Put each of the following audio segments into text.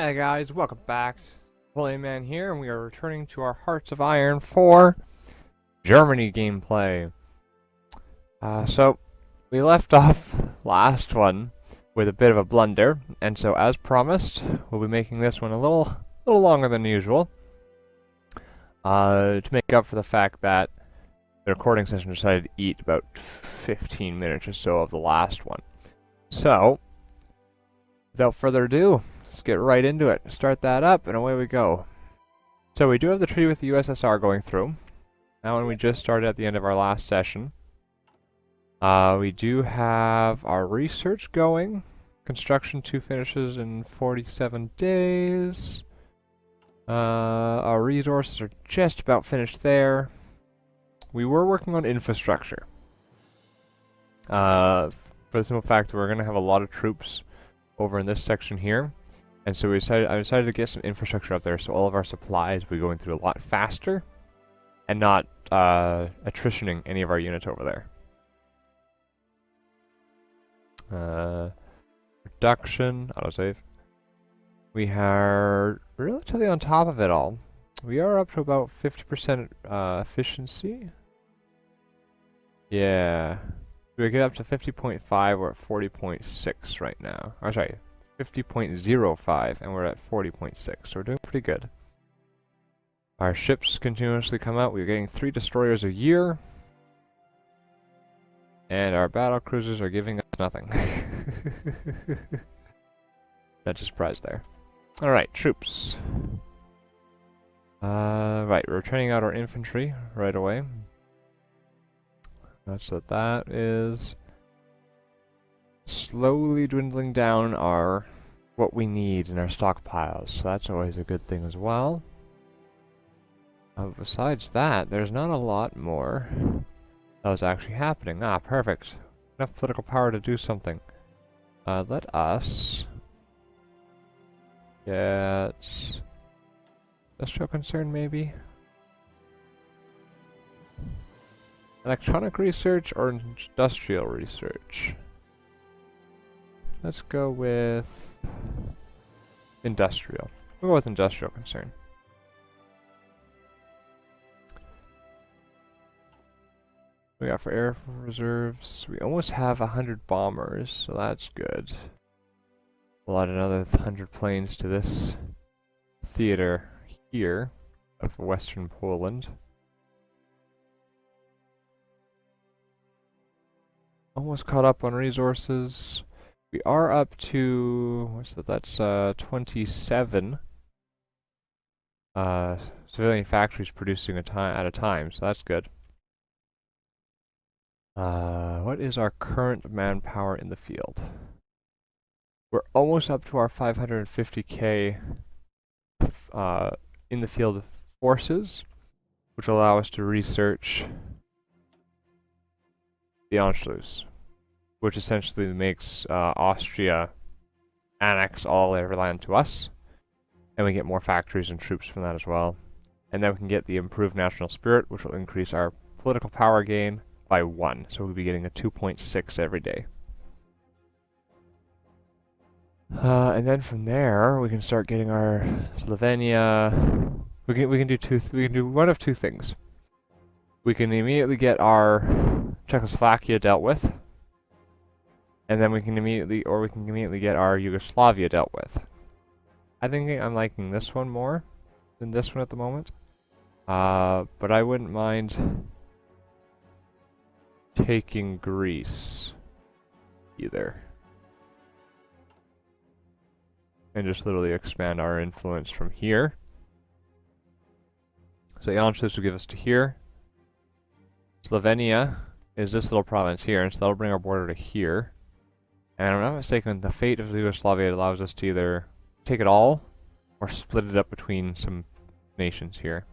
Hey guys, welcome back. NepoleoNMan here, and we are returning to our Hearts of Iron 4 Germany gameplay. So, we left off last one with a bit of a blunder, and so as promised, we'll be making this one a little longer than usual. To make up for the fact that the recording session decided to eat about 15 minutes or so of the last one. So, without further ado, let's get right into it. Start that up, and away we go. So we do have the treaty with the USSR going through. That one we just started at the end of our last session. We do have our research going. Construction 2 finishes in 47 days. Our resources are just about finished there. We were working on infrastructure. For the simple fact that we're going to have a lot of troops over in this section here. And so I decided to get some infrastructure up there so all of our supplies will be going through a lot faster and not attritioning any of our units over there. Production, autosave. We are relatively on top of it all. We are up to about 50% efficiency. Yeah. We get up to 50.5, we're at 40.6 right now. Or sorry, 50.05, and we're at 40.6, so we're doing pretty good. Our ships continuously come out. We're getting 3 destroyers a year. And our battle cruisers are giving us nothing. Not a surprise there. Alright, troops. Right, we're turning out our infantry right away. So that is slowly dwindling down what we need in our stockpiles, so that's always a good thing as well. Besides that, there's not a lot more that was actually happening. Ah, perfect. Enough political power to do something. Let us get industrial concern, maybe? Electronic research or industrial research? Let's go with industrial. We'll go with industrial concern. We got for air reserves. We almost have 100 bombers, so that's good. We'll add another 100 planes to this theater here of Western Poland. Almost caught up on resources. We are up to, what's that? That's 27 civilian factories producing at a time, so that's good. What is our current manpower in the field? We're almost up to our 550k in the field forces, which will allow us to research the Anschluss, which essentially makes Austria annex all their land to us, and we get more factories and troops from that as well. And then we can get the improved national spirit, which will increase our political power gain by 1, so we'll be getting a 2.6 every day. And then from there, we can start getting our Slovenia. We can do one of two things. We can immediately get our Czechoslovakia dealt with, and then we can immediately get our Yugoslavia dealt with. I think I'm liking this one more than this one at the moment, but I wouldn't mind taking Greece either, and just literally expand our influence from here. So Anschluss will give us to here. Slovenia is this little province here, and so that'll bring our border to here. And if I'm not mistaken, the fate of Yugoslavia allows us to either take it all or split it up between some nations here.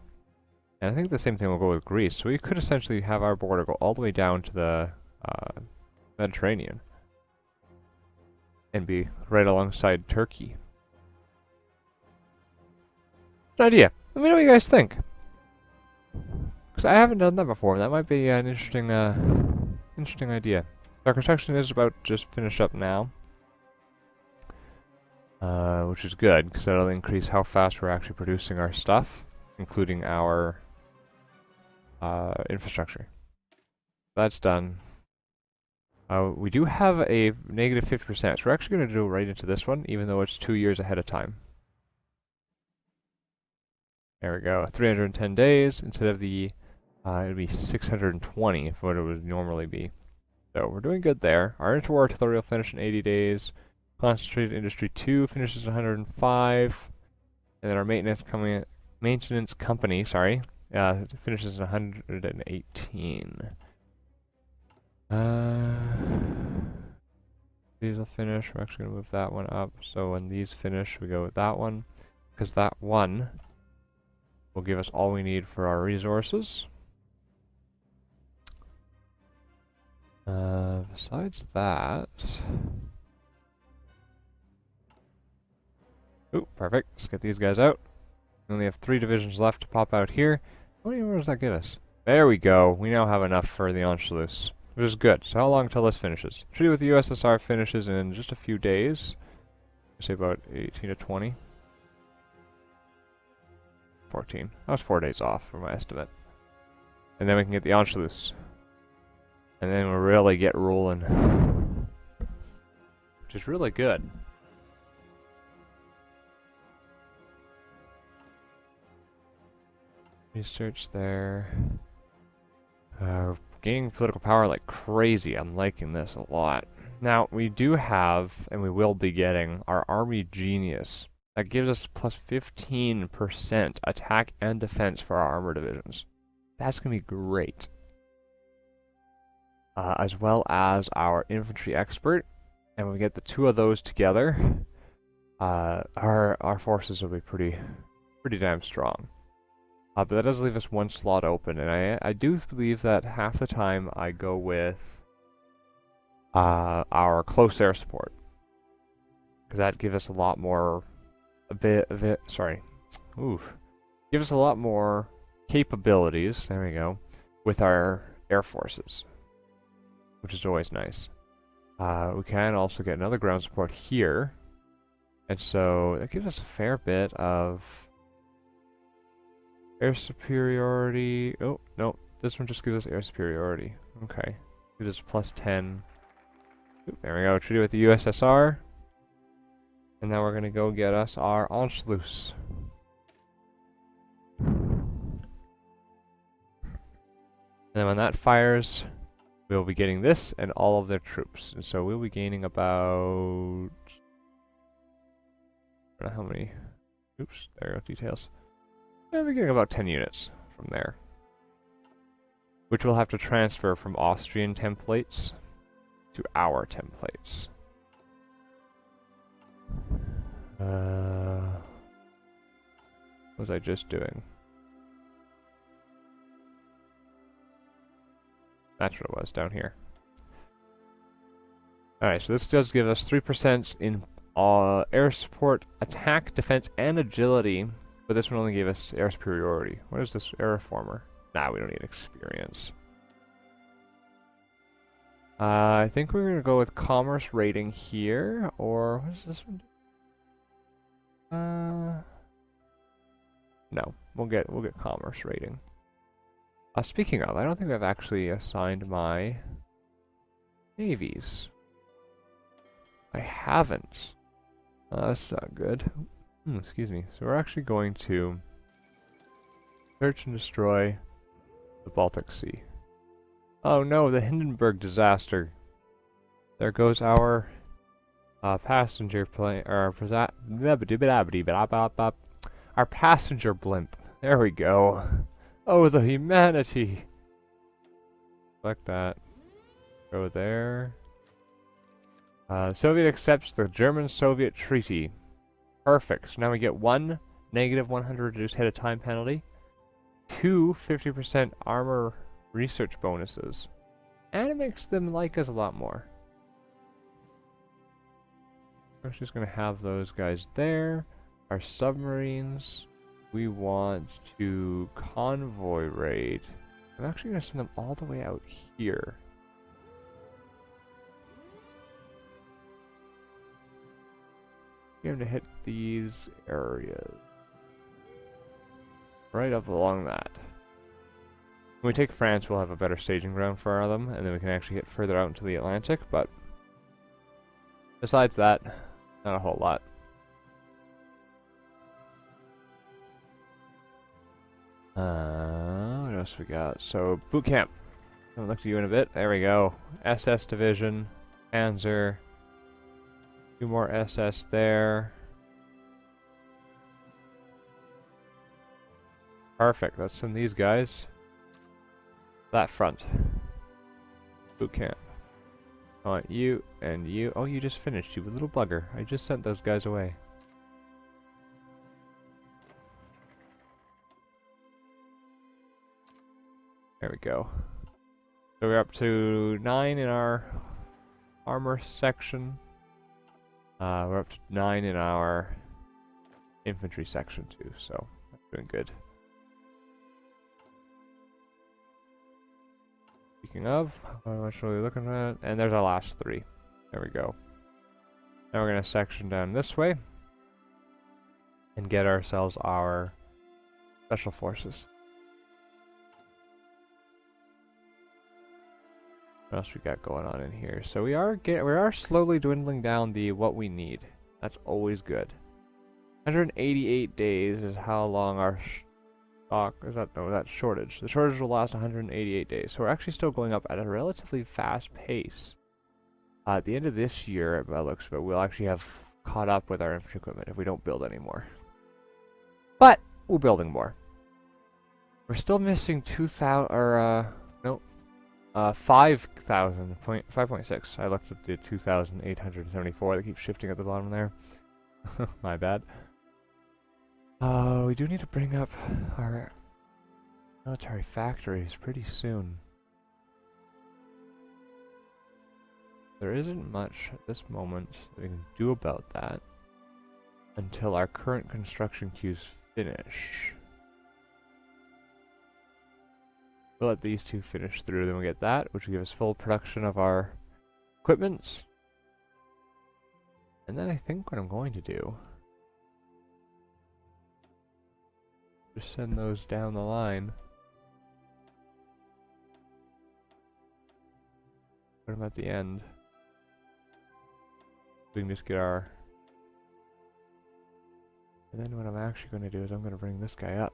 And I think the same thing will go with Greece, so we could essentially have our border go all the way down to the Mediterranean and be right alongside Turkey. An idea. Let me know what you guys think, because I haven't done that before. That might be an interesting idea. Our construction is about to just finish up now. which is good because that'll increase how fast we're actually producing our stuff, including our infrastructure. That's done. We do have a negative 50%, so we're actually going to go right into this one, even though it's 2 years ahead of time. There we go, 310 days instead of the, it would be 620 if what it would normally be. So we're doing good there. Our interwar artillery will finish in 80 days. Concentrated Industry 2 finishes in 105. And then our maintenance company, finishes in 118. These will finish. We're actually going to move that one up. So when these finish, we go with that one. Because that one will give us all we need for our resources. Besides that... Ooh, perfect. Let's get these guys out. We only have 3 divisions left to pop out here. How many more does that give us? There we go. We now have enough for the Anschluss, which is good. So how long until this finishes? Treaty with the USSR finishes in just a few days. I'd say about 18 to 20. 14. That was 4 days off for my estimate. And then we can get the Anschluss. And then we'll really get rolling. Which is really good. Research there. Gaining political power like crazy. I'm liking this a lot. Now, we do have, and we will be getting, our Army Genius. That gives us plus 15% attack and defense for our armor divisions. That's going to be great. As well as our Infantry Expert. And when we get the 2 of those together, our forces will be pretty damn strong. But that does leave us 1 slot open, and I do believe that half the time I go with our close air support. Because that gives us a lot more, give us a lot more capabilities, there we go, with our air forces. Which is always nice. We can also get another ground support here. And so that gives us a fair bit of air superiority. Oh, no. This one just gives us air superiority. Okay. Gives us plus 10. Oop, there we go. Treaty with the USSR. And now we're going to go get us our Anschluss. And then when that fires, we'll be getting this and all of their troops. And so we'll be gaining about... I don't know how many... Oops, there are details. We'll be getting about 10 units from there. Which we'll have to transfer from Austrian templates to our templates. What was I just doing? That's what it was, down here. Alright, so this does give us 3% in air support, attack, defense, and agility. But this one only gave us air superiority. What is this? Air reformer. Nah, we don't need experience. I think we're going to go with commerce rating here. Or, what does this one do? No, we'll get commerce rating. Speaking of, I don't think I've actually assigned my navies. I haven't. That's not good. Excuse me. So we're actually going to search and destroy the Baltic Sea. Oh no, the Hindenburg disaster. There goes our passenger plane, or our passenger blimp. There we go. Oh, the humanity! Select that. Go there. Soviet accepts the German-Soviet treaty. Perfect. So now we get 1 negative 100 reduced head of time penalty, 2 50% armor research bonuses, and it makes them like us a lot more. We're just going to have those guys there. Our submarines, we want to convoy raid. I'm actually going to send them all the way out here. Aim to hit these areas. Right up along that. When we take France, we'll have a better staging ground for them, and then we can actually hit further out into the Atlantic, but besides that, not a whole lot. What else we got? So, boot camp. I'll look to you in a bit. There we go. SS division, Panzer. 2 more SS there. Perfect. Let's send these guys. That front. Boot camp. I want you and you. Oh, you just finished, you little bugger. I just sent those guys away. There we go. So we're up to 9 in our armor section. We're up to 9 in our infantry section too, so that's doing good. Speaking of, how much are we looking at? And there's our last 3. There we go. Now we're going to section down this way and get ourselves our special forces. What else we got going on in here? So we are slowly dwindling down the what we need. That's always good. 188 days is how long our stock is that? No, that's shortage. The shortage will last 188 days. So we're actually still going up at a relatively fast pace. At the end of this year, by the looks of it, we'll actually have caught up with our infantry equipment if we don't build anymore. But we're building more. We're still missing 2,000 or no. 5,000.5.6. I looked at the 2,874 that keeps shifting at the bottom there. My bad. We do need to bring up our military factories pretty soon. There isn't much at this moment that we can do about that until our current construction queues finish. We'll let these 2 finish through, then we'll get that, which will give us full production of our equipments. And then I think what I'm going to do, just send those down the line. Put them at the end. We can just get our... And then what I'm actually going to do is I'm going to bring this guy up.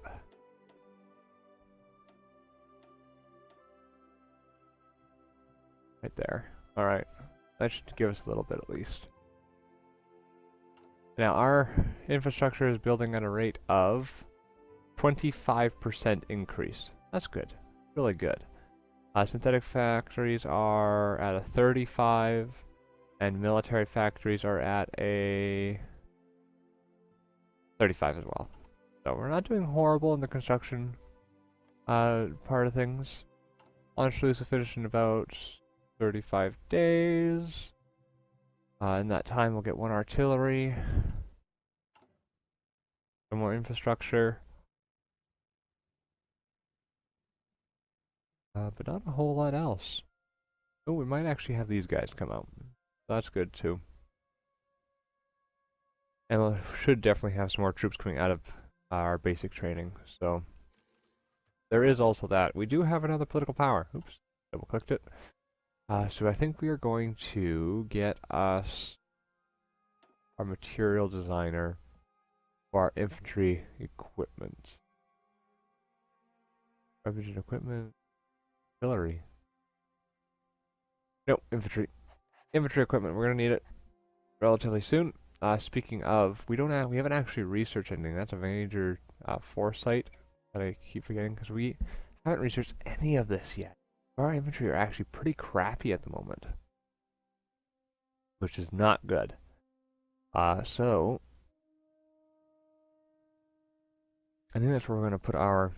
Right there. Alright. That should give us a little bit at least. Now our infrastructure is building at a rate of 25% increase. That's good. Really good. Synthetic factories are at a 35 and military factories are at a 35 as well. So we're not doing horrible in the construction part of things. Launch Luce will finish in about 35 days. In that time, we'll get 1 artillery, some more infrastructure, but not a whole lot else. Oh, we might actually have these guys come out. That's good too. And we should definitely have some more troops coming out of our basic training. So there is also that. We do have another political power. Oops, double clicked it. So I think we are going to get us our material designer for our infantry equipment. Infantry equipment, artillery. No, infantry. Infantry equipment. We're gonna need it relatively soon. Speaking of, we haven't actually researched anything. That's a major foresight that I keep forgetting because we haven't researched any of this yet. Our infantry are actually pretty crappy at the moment, which is not good. So I think that's where we're going to put our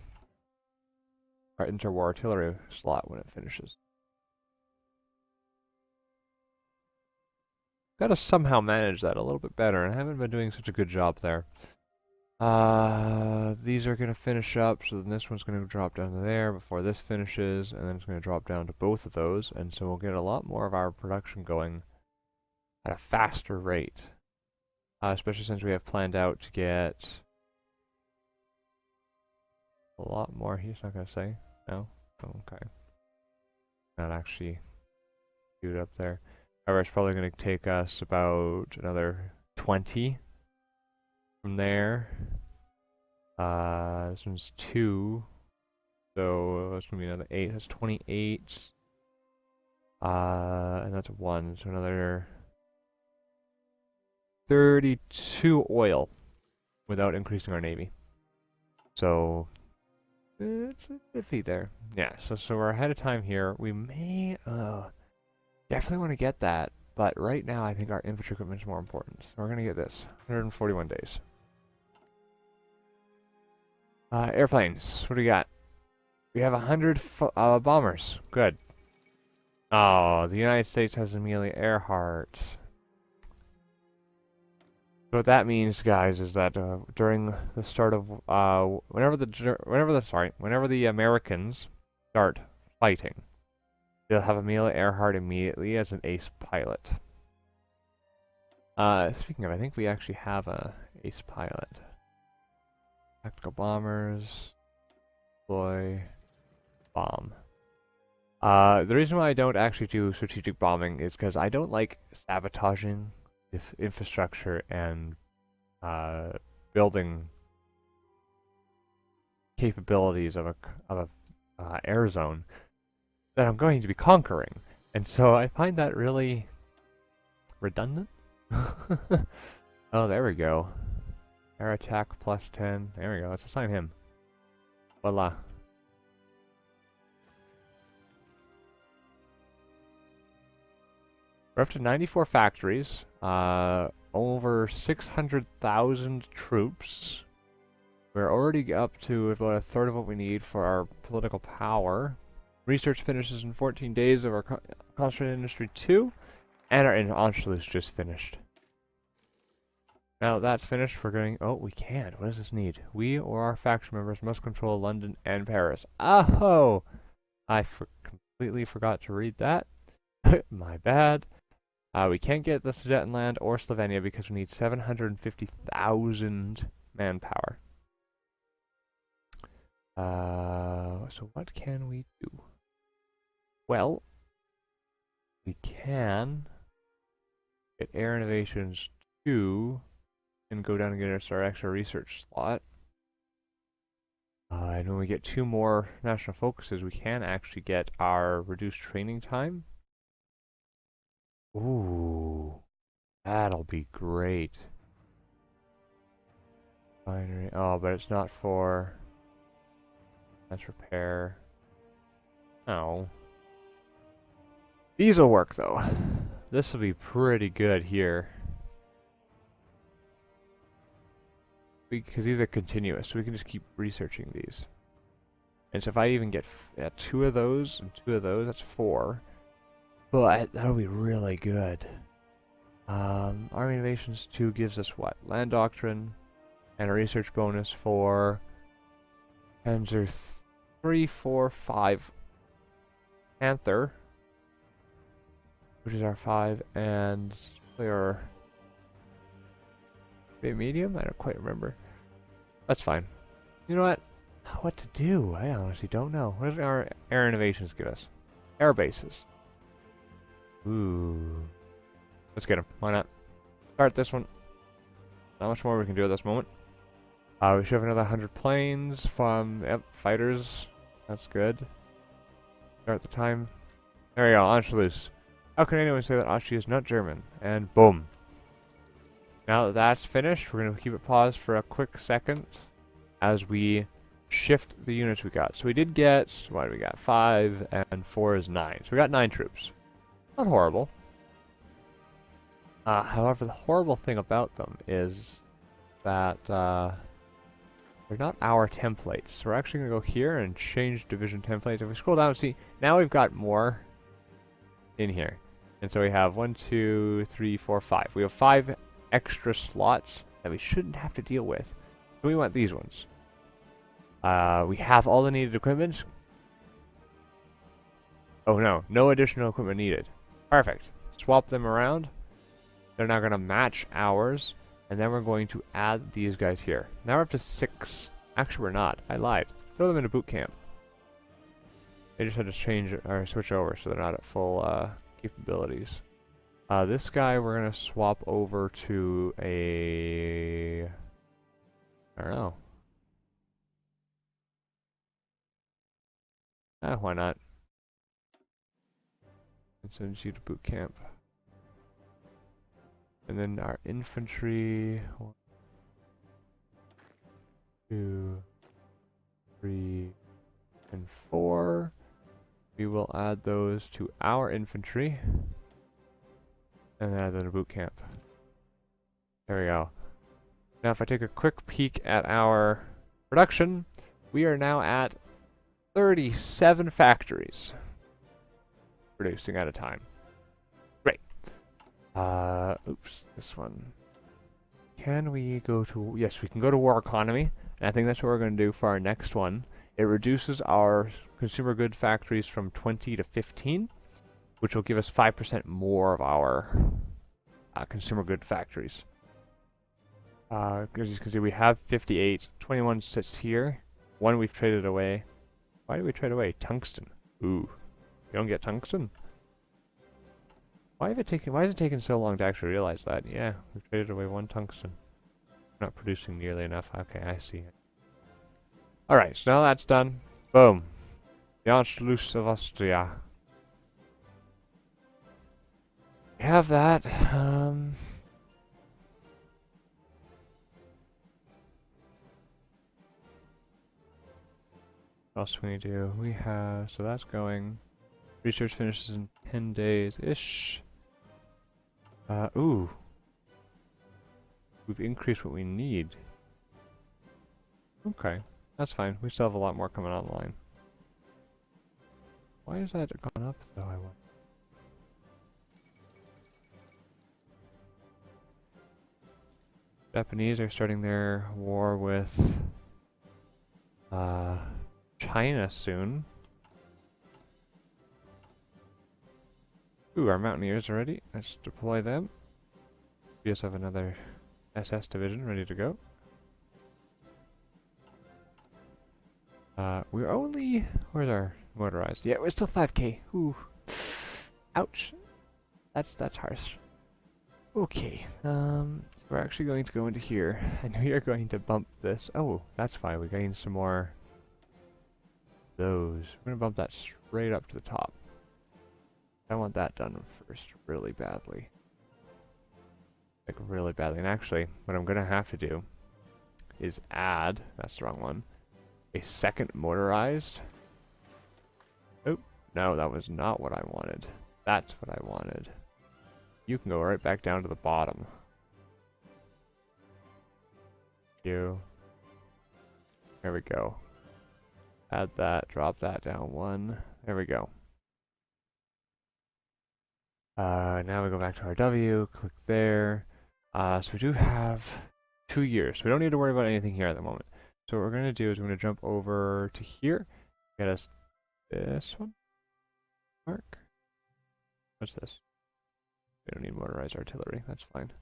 interwar artillery slot when it finishes. Got to somehow manage that a little bit better, and I haven't been doing such a good job there. These are going to finish up, so then this one's going to drop down to there before this finishes, and then it's going to drop down to both of those, and so we'll get a lot more of our production going at a faster rate. especially since we have planned out to get a lot more. He's not going to say. No? Oh, okay. Not actually queued up there. However, it's probably going to take us about another 20 from there. This one's 2. So that's going to be another 8. That's 28. And that's 1. So another 32 oil without increasing our navy. So it's iffy there. Yeah, so we're ahead of time here. We may definitely want to get that, but right now I think our infantry equipment is more important. So we're gonna get this. 141 days. Airplanes. What do we got? We have 100 bombers. Good. Oh, the United States has Amelia Earhart. So what that means, guys, is that during the start of whenever the Americans start fighting, they'll have Amelia Earhart immediately as an ace pilot. Speaking of, I think we actually have a ace pilot. Tactical bombers, deploy, bomb. The reason why I don't actually do strategic bombing is because I don't like sabotaging infrastructure and building capabilities of a air zone that I'm going to be conquering, and so I find that really redundant. Oh, there we go. Air attack +10. There we go. Let's assign him. Voila. We're up to 94 factories. Over 600,000 troops. We're already up to about a third of what we need for our political power. Research finishes in 14 days of our concentrated industry 2, and our Anschluss just finished. Now that that's finished, we're going. Oh, we can't. What does this need? We or our faction members must control London and Paris. Oh, I completely forgot to read that. My bad. We can't get the Sudetenland or Slovenia because we need 750,000 manpower. So what can we do? Well, we can get Air Innovations 2 and go down and get us our extra research slot. And when we get 2 more national focuses, we can actually get our reduced training time. Ooh, that'll be great. Binary. Oh, but it's not for. That's repair. Oh. These will work though. This will be pretty good here. Because these are continuous, so we can just keep researching these. And so if I even get 2 of those and 2 of those, that's 4. But that'll be really good. Army Innovations 2 gives us what? Land Doctrine and a research bonus for Panzer 3, 4, 5 Panther, which is our 5, and our medium? I don't quite remember. That's fine. You know what? What to do? I honestly don't know. What does our Air Innovations give us? Air bases. Ooh. Let's get them. Why not? Start this one. Not much more we can do at this moment. We should have another 100 planes from, yep, fighters. That's good. Start the time. There we go, Anschluss. How can anyone say that Austria is not German? And boom. Now that that's finished, we're going to keep it paused for a quick second as we shift the units we got. So we did get, what do we got? 5 and 4 is 9. So we got 9 troops. Not horrible. However, the horrible thing about them is that they're not our templates. So we're actually going to go here and change division templates. If we scroll down, see, now we've got more in here. And so we have 1, 2, 3, 4, 5. We have 5 extra slots that we shouldn't have to deal with. So we want these ones. We have all the needed equipment. Oh no, no additional equipment needed. Perfect. Swap them around. They're now going to match ours. And then we're going to add these guys here. Now we're up to 6. Actually, we're not. I lied. Throw them into boot camp. They just had to change or switch over so they're not at full capabilities. This guy we're going to swap over to a... I don't know. Why not? And send you to boot camp. And then our infantry... 1, 2, 3, and 4. We will add those to our infantry. And then add them to boot camp. There we go. Now if I take a quick peek at our production, we are now at 37 factories producing at a time. Great. Oops, this one. Can we go to... Yes, we can go to war economy. And I think that's what we're going to do for our next one. It reduces our consumer good factories from 20 to 15, which will give us 5% more of our consumer good factories. As you can see, we have 58. 21 sits here. 1 we've traded away. Why did we trade away? Tungsten. Ooh. You don't get tungsten? Why is it taking so long to actually realize that? Yeah, we've traded away 1 tungsten. We're not producing nearly enough. Okay, I see it. Alright, so now that's done. Boom. The Anschluss of Austria. We have that. What else do we do? We have... So that's going. Research finishes in 10 days-ish. Ooh. We've increased what we need. Okay. That's fine. We still have a lot more coming online. Why has that gone up, though, I wonder? Japanese are starting their war with China soon. Ooh, our mountaineers are ready. Let's deploy them. We just have another SS division ready to go. We're only... Where's our motorized? Yeah, we're still 5k. Ooh. Ouch. That's harsh. Okay. So we're actually going to go into here. And we are going to bump this. Oh, that's fine. We gained some more... those. We're going to bump that straight up to the top. I want that done first really badly. Like really badly. And actually, what I'm going to have to do is add... That's the wrong one. A second motorized. Oh, no, that was not what I wanted. That's what I wanted. You can go right back down to the bottom. You. There we go. Add that, drop that down 1. There we go. Now we go back to our W, click there. So we do have 2 years. We don't need to worry about anything here at the moment. So what we're going to do is we're going to jump over to here. Get us this one. Mark. What's this? We don't need motorized artillery. That's fine.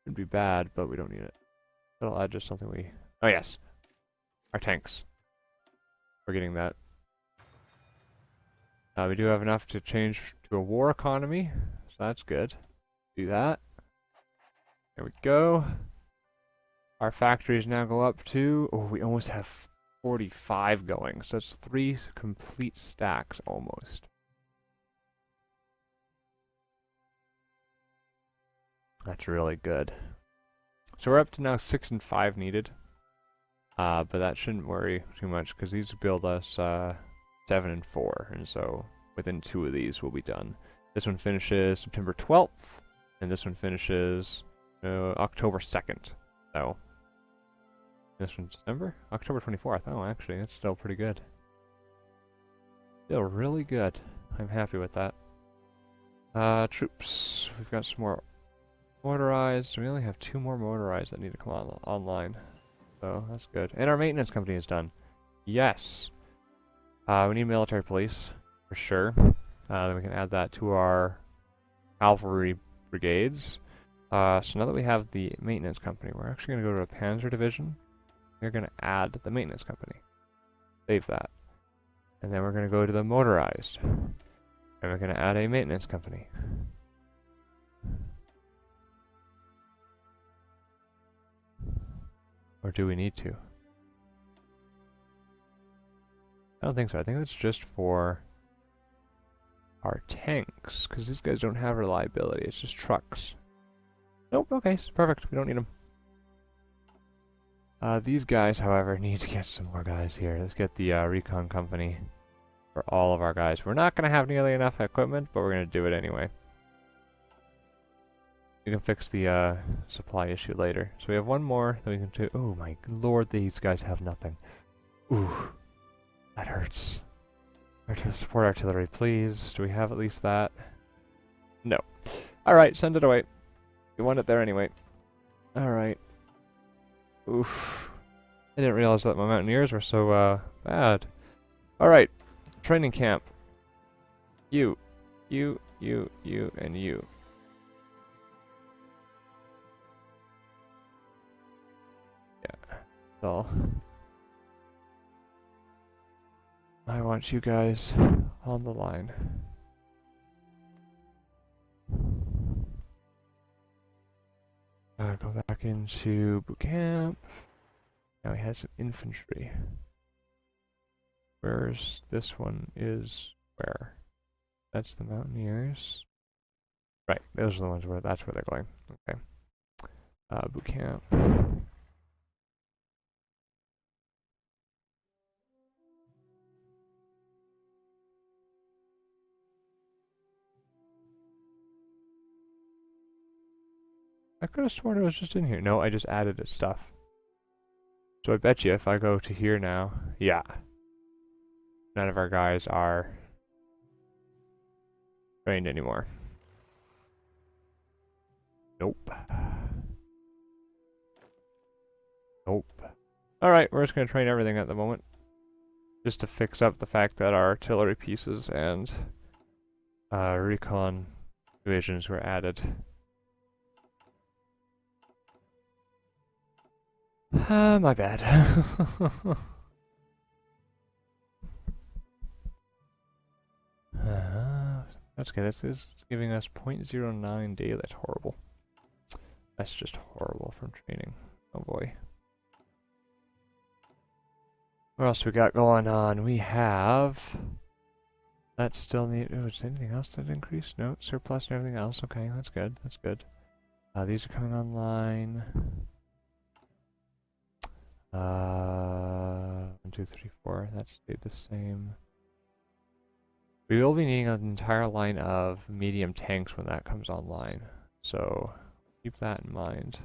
Shouldn't be bad, but we don't need it. That'll add just something we... Oh yes. Our tanks. We're getting that. We do have enough to change to a war economy. So that's good. Do that. There we go. Our factories now go up to... Oh, we almost have 45 going. So it's 3 complete stacks almost. That's really good. So we're up to now 6 and 5 needed. But that shouldn't worry too much because these build us 7 and 4. And so within 2 of these we'll be done. This one finishes September 12th. And this one finishes October 2nd. So... This one's December? October 24th. Oh, actually, that's still pretty good. Still really good. I'm happy with that. Troops. We've got some more motorized. We only have 2 more motorized that need to come online. So, that's good. And our maintenance company is done. Yes. We need military police, for sure. Then we can add that to our cavalry brigades. So now that we have the maintenance company, we're actually going to go to a Panzer division. We're going to add the maintenance company. Save that. And then we're going to go to the motorized. And we're going to add a maintenance company. Or do we need to? I don't think so. I think that's just for our tanks, because these guys don't have reliability. It's just trucks. Nope, okay, perfect. We don't need them. These guys, however, need to get some more guys here. Let's get the recon company for all of our guys. We're not going to have nearly enough equipment, but we're going to do it anyway. We can fix the supply issue later. So we have one more that we can do. Oh my lord, these guys have nothing. Ooh, that hurts. Support artillery, please. Do we have at least that? No. Alright, send it away. We want it there anyway. Alright. Oof. I didn't realize that my mountaineers were so bad. Alright. Training camp. You, and you. Yeah. So I want you guys on the line. Go back into boot camp. Now we had some infantry. Where's this one is where? That's the mountaineers. Right, those are the ones where that's where they're going. Okay. Boot camp. I could have sworn it was just in here. No, I just added its stuff. So I bet you if I go to here now, yeah. None of our guys are trained anymore. Nope. Nope. Alright, we're just going to train everything at the moment. Just to fix up the fact that our artillery pieces and recon divisions were added. My bad. That's okay, this is giving us 0.09 daily. That's horrible. That's just horrible from training. Oh boy. What else we got going on? We have... That still need... Oh, is anything else that increased? No, surplus and everything else. Okay, that's good. That's good. These are coming online. 1, 2, 3, 4. That stayed the same. We will be needing an entire line of medium tanks when that comes online. So keep that in mind.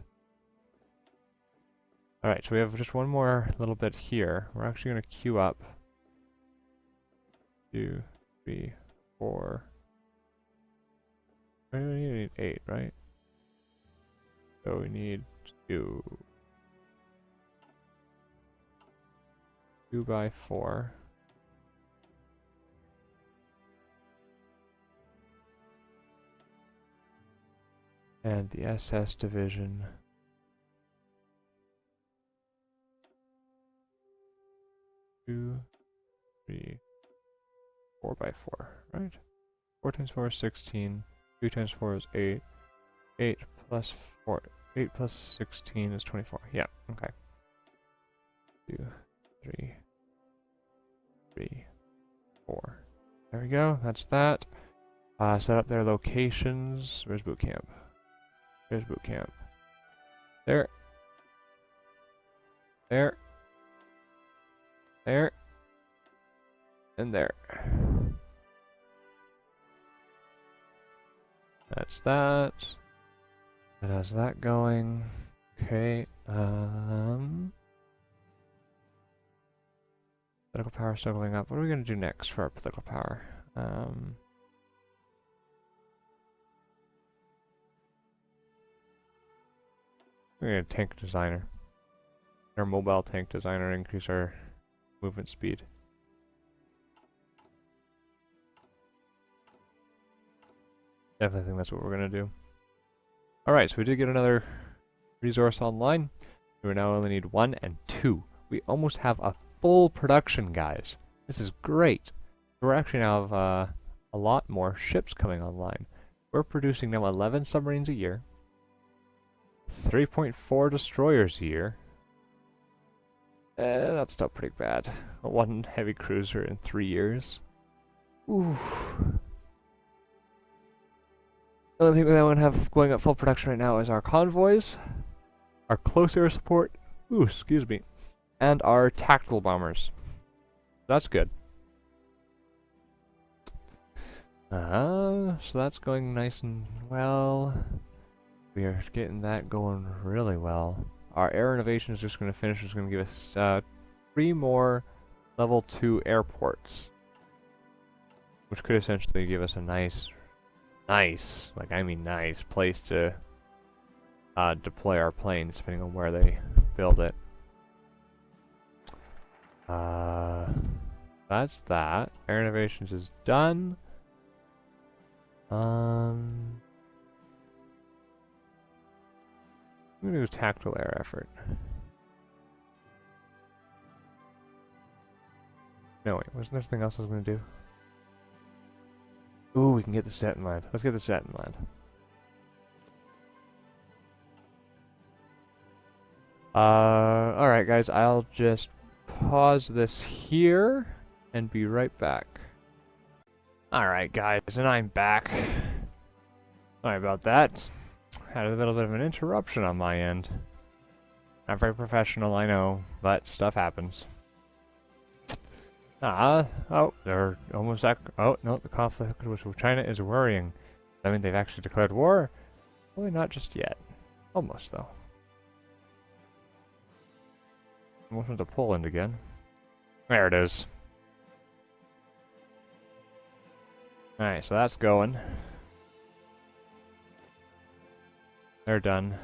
Alright, so we have just one more little bit here. We're actually going to queue up 2, 3, 4. We need 8, right? So we need 2 by 4. And the SS division. 2, 3, 4 by 4, right? 4 times 4 is 16. 2 times 4 is 8. 8 plus 4. 8 plus 16 is 24. Yeah, okay. 2, 3, 4. There we go. That's that. Set up their locations. Where's boot camp? There's boot camp. There. There. There. And there. That's that. It has that going. Okay. Political power still going up. What are we going to do next for our political power? We're going to tank designer. Our mobile tank designer, increase our movement speed. Definitely think that's what we're going to do. Alright, so we did get another resource online. We now only need 1 and 2. We almost have a full production, guys. This is great. We're actually now have a lot more ships coming online. We're producing now 11 submarines a year, 3.4 destroyers a year. That's still pretty bad. 1 heavy cruiser in 3 years. Ooh. The only thing that we have going at full production right now is our convoys, our close air support, excuse me, and our tactical bombers. That's good. So that's going nice and well. We are getting that going really well. Our air innovation is just going to finish. It's going to give us 3 more level 2 airports, which could essentially give us a nice, like I mean nice, place to deploy our planes, depending on where they build it. That's that. Air innovations is done. I'm gonna do tactical air effort. No wait, wasn't there something else I was gonna do? Ooh, we can get the set in mind. Let's get the set in mind. Alright guys, I'll just pause this here and be right back. Alright guys, and I'm back. Sorry about that. Had a little bit of an interruption on my end. Not very professional, I know, but stuff happens. Oh, they're almost oh, no, the conflict with China is worrying. I mean, they've actually declared war? Probably not just yet. Almost, though. Almost into Poland again. There it is. Alright, so that's going. They're done.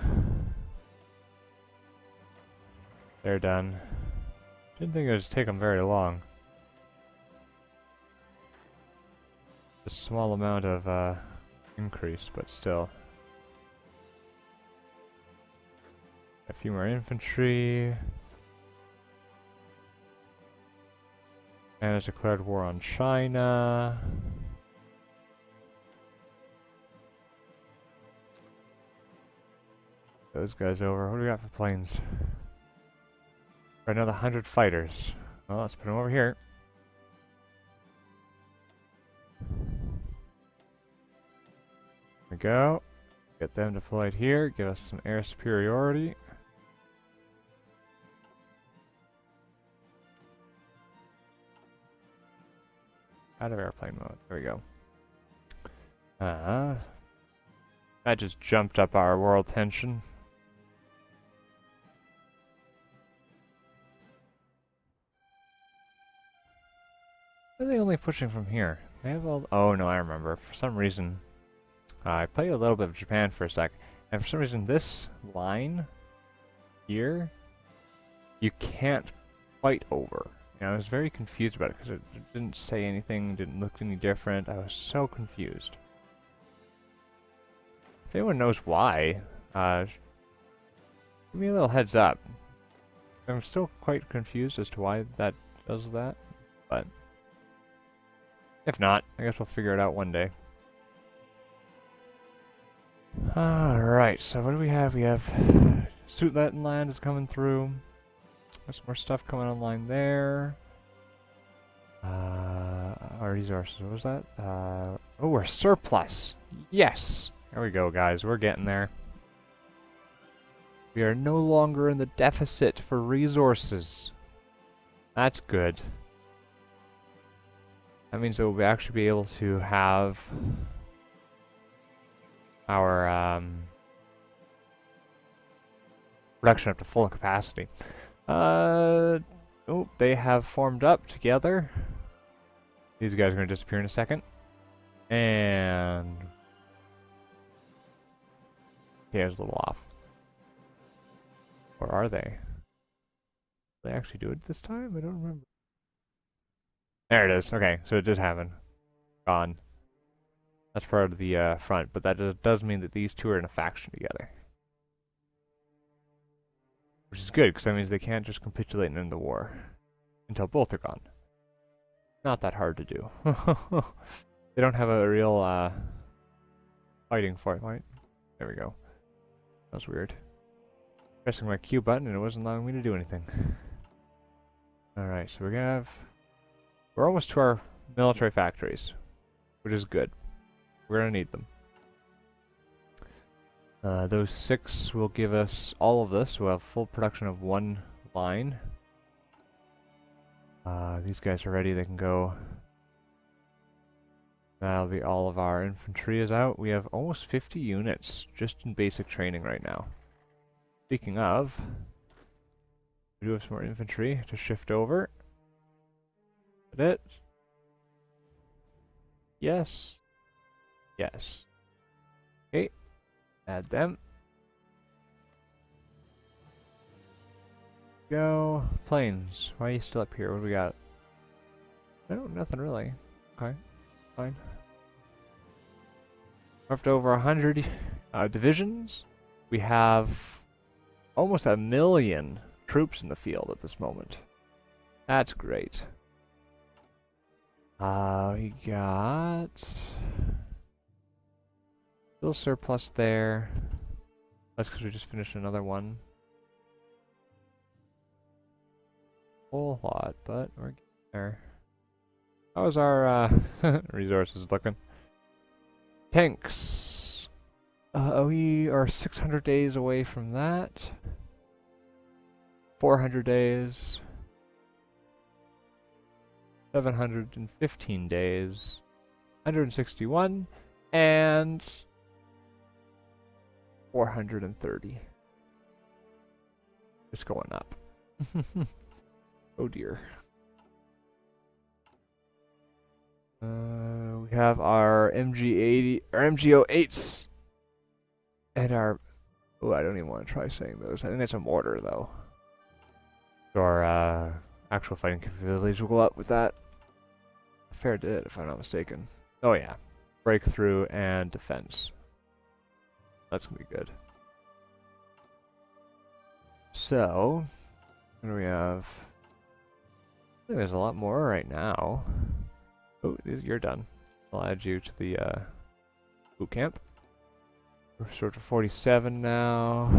They're done. Didn't think it would take them very long. A small amount of increase, but still. A few more infantry. And has declared war on China. Those guys over. What do we got for planes? Another 100 fighters. Well, let's put them over here. There we go. Get them deployed here. Give us some air superiority. Out of airplane mode. There we go. That just jumped up our world tension. Why are they only pushing from here? They have all. Oh no, I remember. For some reason, I played a little bit of Japan for a sec, and for some reason, this line here, you can't fight over. You know, I was very confused about it because it didn't say anything, didn't look any different. I was so confused. If anyone knows why, give me a little heads up. I'm still quite confused as to why that does that, but if not, I guess we'll figure it out one day. Alright, so what do we have? We have Sudetenland is coming through. There's some more stuff coming online there. Our resources, what was that? Oh, we're surplus! Yes! There we go, guys, we're getting there. We are no longer in the deficit for resources. That's good. That means that we'll actually be able to have our production up to full capacity. Oh, they have formed up together. These guys are going to disappear in a second. And yeah, it's a little off. Or are they? Did they actually do it this time? I don't remember. There it is. Okay, so it did happen. Gone. That's part of the front, but that does mean that these two are in a faction together. Which is good, because that means they can't just capitulate and end the war until both are gone. Not that hard to do. They don't have a real fighting for it, right? There we go. That was weird. Pressing my Q button and it wasn't allowing me to do anything. Alright, so we're almost to our military factories, which is good. We're gonna need them. Those 6 will give us all of this. We'll have full production of 1 line. These guys are ready, they can go. That'll be all of our infantry is out. We have almost 50 units just in basic training right now. Speaking of, we do have some more infantry to shift over. Is that it? Yes. Yes. Okay. Add them. Go. Planes. Why are you still up here? What do we got? No, nothing really. Okay. Fine. We're up to over 100 divisions. We have almost 1 million troops in the field at this moment. That's great. We got still surplus there. That's because we just finished another one. Whole lot, but we're getting there. How's our resources looking? Tanks. We are 600 days away from that. 400 days. 715 days. 161. And 430. It's going up. Oh dear. We have our MG80 or MG08s and our. Oh, I don't even want to try saying those. I think that's a mortar though. So our actual fighting capabilities will go up with that. A fair bit, if I'm not mistaken. Oh yeah, breakthrough and defense. That's gonna be good. So, what do we have? I think there's a lot more right now. Oh, you're done. I'll add you to the boot camp. We're sort of 47 now.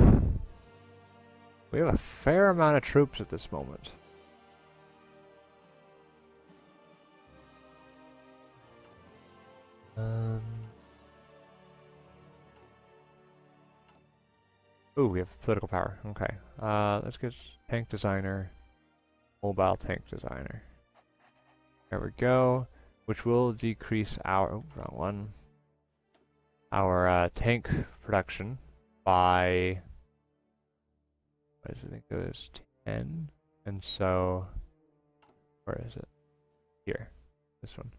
We have a fair amount of troops at this moment. Ooh, we have political power. Okay. Let's get tank designer, mobile tank designer. There we go. Which will decrease our, oh, wrong one. Our tank production by, what is it? I think it was 10. And so, where is it? Here. This one.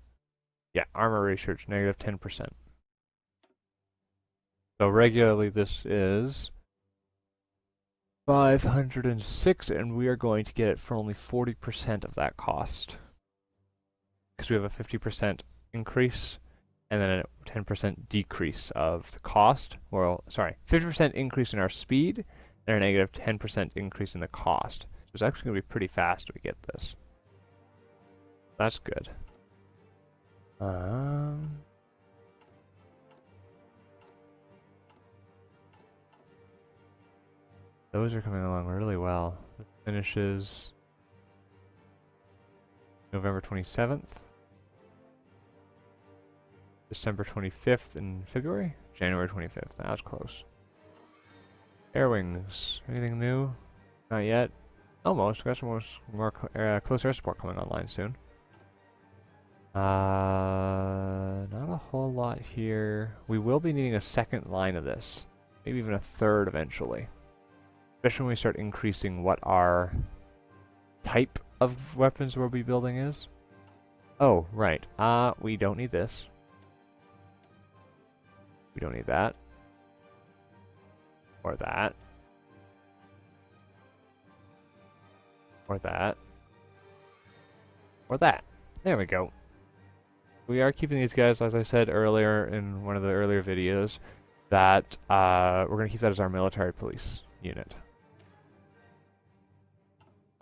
Yeah, armor research, negative 10%. So regularly this is 506, and we are going to get it for only 40% of that cost. Because we have a 50% increase, and then a 10% decrease of the cost. Well, sorry, 50% increase in our speed, and a negative 10% increase in the cost. So it's actually going to be pretty fast if we get this. That's good. Those are coming along really well. This finishes November 27th. December 25th in February? January 25th. That was close. Air wings. Anything new? Not yet. Almost. We got some more close air support coming online soon. Not a whole lot here. We will be needing a second line of this. Maybe even a third eventually. Especially when we start increasing what our type of weapons we'll be building is. Oh, right. We don't need this. We don't need that. Or that. Or that. Or that. There we go. we are keeping these guys, as I said earlier in one of the earlier videos, that we're going to keep that as our military police unit.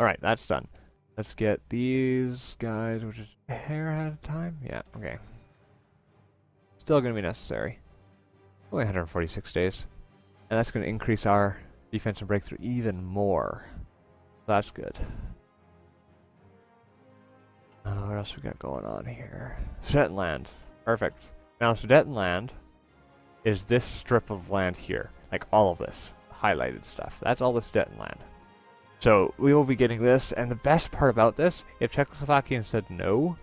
Alright, that's done. Let's get these guys, which is a hair ahead of time? Yeah, okay. Still going to be necessary. Only 146 days. And that's going to increase our defense and breakthrough even more. That's good. What else we got going on here? Sudetenland. Perfect. Now, Sudetenland is this strip of land here. Like all of this highlighted stuff. That's all the Sudetenland. So we will be getting this, and the best part about this, if Czechoslovakia said no,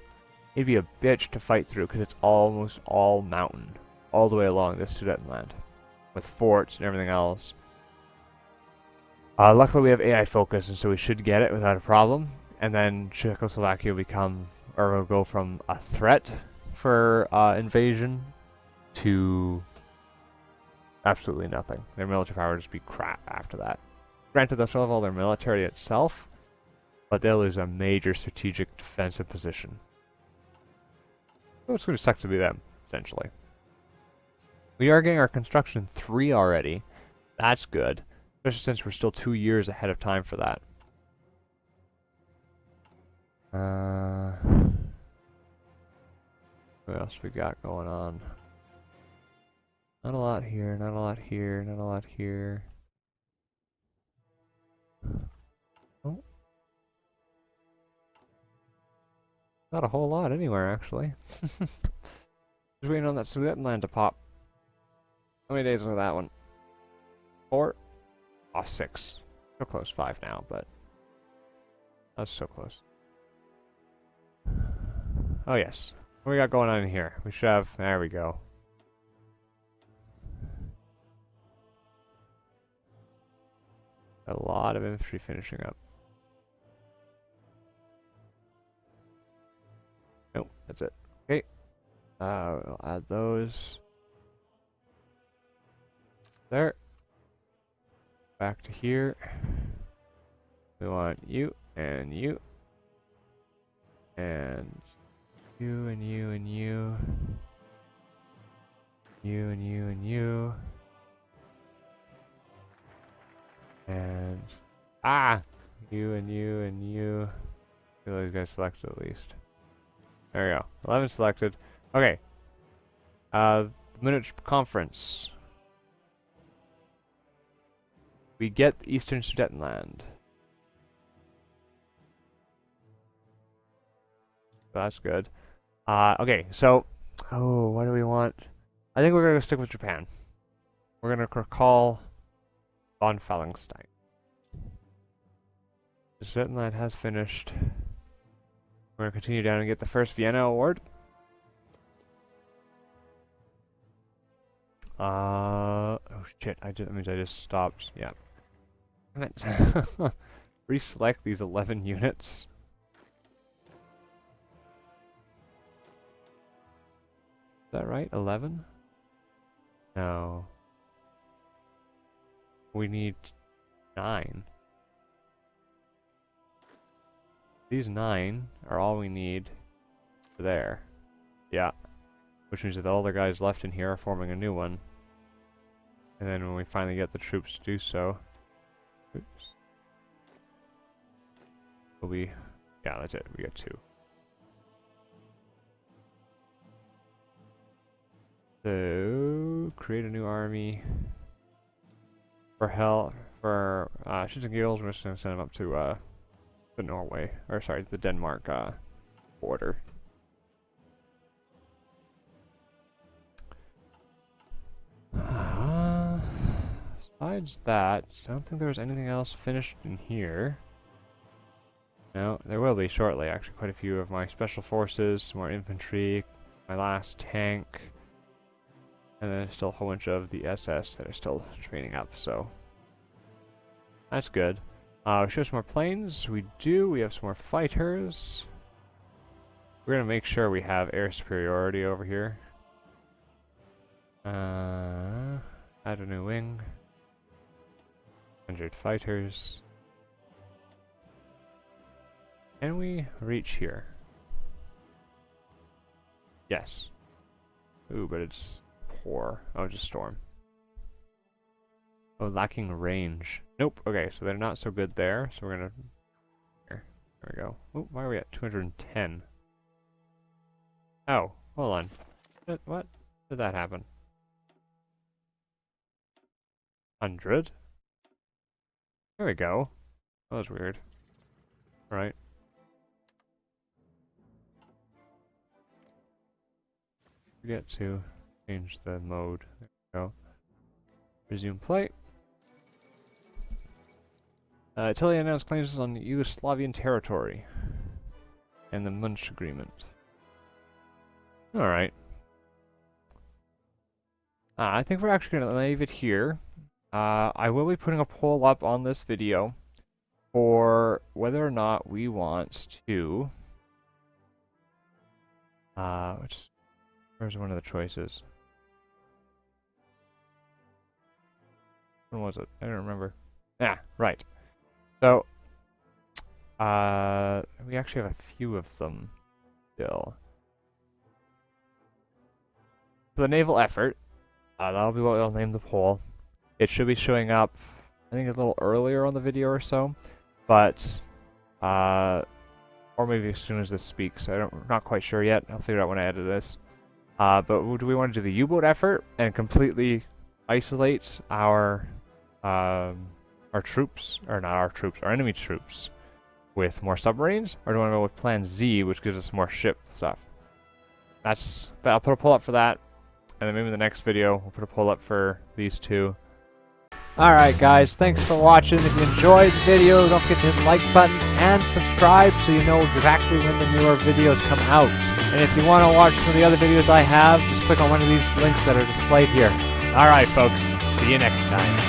it'd be a bitch to fight through because it's almost all mountain, all the way along this Sudetenland, with forts and everything else. Luckily we have AI focus, and so we should get it without a problem. And then Czechoslovakia will become, or will go from a threat for invasion to absolutely nothing. Their military power will just be crap after that. Granted, they'll still have all their military itself, but they'll lose a major strategic defensive position. So it's going to suck to be them, essentially. We are getting our construction 3 already. That's good, especially since we're still 2 years ahead of time for that. What else we got going on? Not a lot here, not a lot here, not a lot here. Oh. Not a whole lot anywhere, actually. Just waiting on that Sudetenland to pop. How many days was that one? 4? Oh, 6. So close, 5 now, but that's so close. Oh yes. What we got going on in here? We should have, there we go. A lot of infantry finishing up. Nope, that's it. Okay. We'll add those. There. Back to here. We want you and you. And you and you and you. You and you and you. And you and you and you. Get those guys selected at least. There we go. 11 selected. Okay. The Munich Conference. We get Eastern Sudetenland. So that's good. Okay, so what do we want? I think we're gonna stick with Japan. We're gonna recall von Fallenstein. The Sudetenland has finished. We're gonna continue down and get the first Vienna award. Oh shit! That means I just stopped. Yeah. Damn it. Reselect these 11 units. Is that right? 11? No. We need 9. These 9 are all we need for there. Yeah. Which means that all the guys left in here are forming a new one. And then when we finally get the troops to do so... Oops. Will we... Yeah, that's it. We got 2. So... Create a new army. For Shits and Giggles, we're just going to send them up to the Norway, or sorry, the Denmark border. Besides that, I don't think there was anything else finished in here. No, there will be shortly, actually. Quite a few of my special forces, more infantry, my last tank, and then still a whole bunch of the SS that are still training up, so that's good. We show some more planes. We do. We have some more fighters. We're gonna make sure we have air superiority over here. Add a new wing. 100 fighters. Can we reach here? Yes. Ooh, but it's poor. Oh, just storm. Oh, lacking range. Nope. Okay, so they're not so good there. So we're gonna... Here. There we go. Oh, why are we at 210? Oh, hold on. What? Did that happen? 100? There we go. That was weird. Right. Forget to change the mode. There we go. Resume play. Italy announced claims on Yugoslavian territory. And the Munch Agreement. Alright. I think we're actually going to leave it here. I will be putting a poll up on this video for whether or not we want to... where's one of the choices? When was it? I don't remember. Ah, right. So, we actually have a few of them still. For the naval effort, that'll be what we'll name the poll. It should be showing up, I think, a little earlier on the video or so, but, or maybe as soon as this speaks. I'm not quite sure yet. I'll figure it out when I edit this. But do we want to do the U-boat effort and completely isolate our troops, or not our troops, our enemy troops, with more submarines, or do we want to go with Plan Z, which gives us more ship stuff? I'll put a poll up for that, and then maybe in the next video we'll put a poll up for these two. Alright guys, thanks for watching. If you enjoyed the video, don't forget to hit the like button and subscribe so you know exactly when the newer videos come out. And if you want to watch some of the other videos I have, just click on one of these links that are displayed here. Alright folks, see you next time.